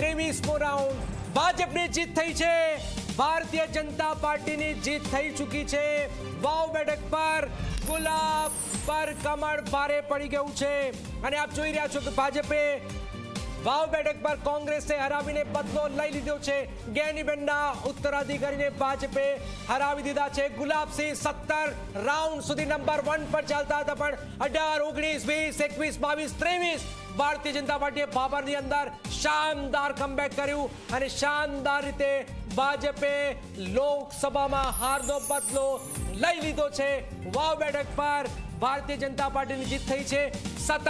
23મો round ભાજપની જીત થઈ છે। ભારતીય જનતા પાર્ટીની જીત થઈ ચૂકી છે। વાવ બેઠક પર ગુલાબ પર કમળ ભારે પડી ગયું છે અને આપ જોઈ રહ્યા છો કે ભાજપે વાવ બેઠક પર કોંગ્રેસે હરાવીને બદલો લઈ લીધો છે। ગેનીબેનના ઉત્તરાધિકારીને ભાજપે હરાવી દીધા છે। ગુલાબસિંહ 17 રાઉન્ડ સુધી નંબર 1 પર ચાલતા હતા, પણ 18, 19, 20, 21, 22, 23 ભારતીય જનતા પાર્ટીએ ભાભરની અંદર શાનદાર કમબેક કર્યું અને શાનદાર રીતે ભાજપે લોકસભામાં હારનો બદલો લઈ લીધો છે। વાવ બેઠક પર ભારતીય જનતા પાર્ટીની જીત થઈ છે। સતત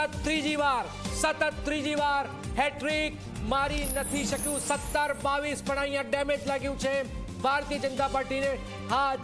ત્રીજી વાર હેટ્રિક મારી નથી શક્યું। 17, 22 પણ અહીંયા ડેમેજ લાગ્યું છે। ભારતીય જનતા પાર્ટીને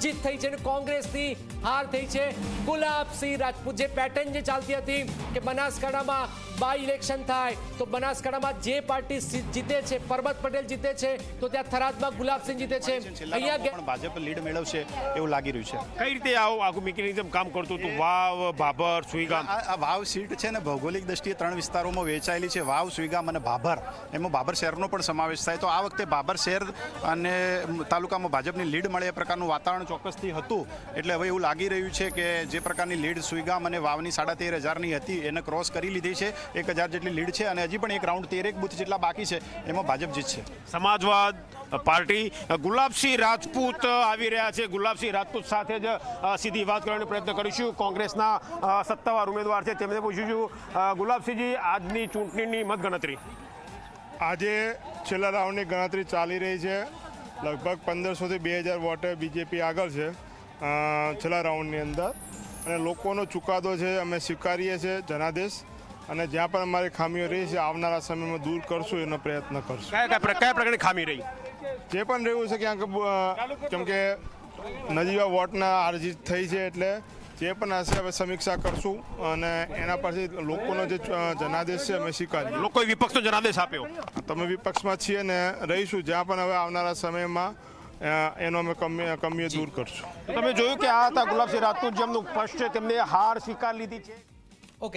જીત થઈ છે અને કોંગ્રેસની હાર થઈ છે। ગુલાબસિંહ રાજપૂત, જે પેટર્ન જે ચાલતી હતી કે બનાસકાંઠામાં બાય ઇલેક્શન થાય તો બનાસકાંઠામાં જે પાર્ટી જીતે છે, પરબત પટેલ જીતે છે, તો ત્યાં થરાદમાં ગુલાબસિંહ જીતે છે। અહીંયા ભાજપ લીડ મેળવશે એવું લાગી રહ્યું છે। કઈ રીતે આખું મિકેનિઝમ કામ કરતું હતું? વાવ, ભાભર, સુઈગામ। આ વાવ સીટ છે ને ભૌગોલિક દ્રષ્ટિએ 3 વિસ્તારોમાં વહેંચાયેલી છે, વાવ, સુઈગામ અને ભાભર। એમાં ભાભર શહેરનો પણ સમાવેશ થાય, તો આ વખતે ભાભર શહેર અને તાલુકામાં ભાજપની લીડ મળે એ પ્રકારનું વાતાવરણ ચોક્કસથી હતું। એટલે હવે એવું લાગી રહ્યું છે કે જે પ્રકારની લીડ સુઈગામ અને વાવની 13,500ની હતી એને ક્રોસ કરી લીધી છે। 1,000 જેટલી લીડ છે અને હજી પણ એક રાઉન્ડ 13 બૂથ જેટલા બાકી છે, એમાં ભાજપ જીતશે। સમાજવાદ પાર્ટી ગુલાબસિંહ રાજપૂત આવી રહ્યા છે। ગુલાબસિંહ રાજપૂત સાથે જ સીધી વાત કરવાનો પ્રયત્ન કરીશું। કોંગ્રેસના સત્તાવાર ઉમેદવાર છે, તેમને પૂછીશું, ગુલાબસિંહજી, આજની ચૂંટણીની મતગણતરી? આજે છેલ્લા રાઉન્ડની ગણતરી ચાલી રહી છે। લગભગ 1500થી 2000 વોટે બીજેપી આગળ છે છેલ્લા રાઉન્ડની અંદર, અને લોકોનો ચુકાદો છે અમે સ્વીકારીએ છીએ જનાદેશ, અને જ્યાં પણ અમારી ખામીઓ રહી છે આવનારા સમયમાં દૂર કરશું એનો પ્રયત્ન કરશું। કયા પ્રકારની ખામી રહી? જે પણ રહ્યું છે ક્યાંક, કેમ કે નજીવા વોટના હારજીત થઈ છે, એટલે જે પણ હશે હવે સમીક્ષા કરશું અને એના પરથી લોકોનો જે જનાદેશ છે અમે સ્વીકારીએ। લોકોએ વિપક્ષનો જનાદેશ આપ્યો? તમે વિપક્ષમાં છીએ ને રહીશું, જ્યાં પણ હવે આવનારા સમયમાં એનો અમે કમીઓ દૂર કરશું। તમે જોયું કે આ હતા ગુલાબસિંહ રાજપૂત, જેમનું સ્પષ્ટ છે, તેમને હાર સ્વીકાર લીધી છે।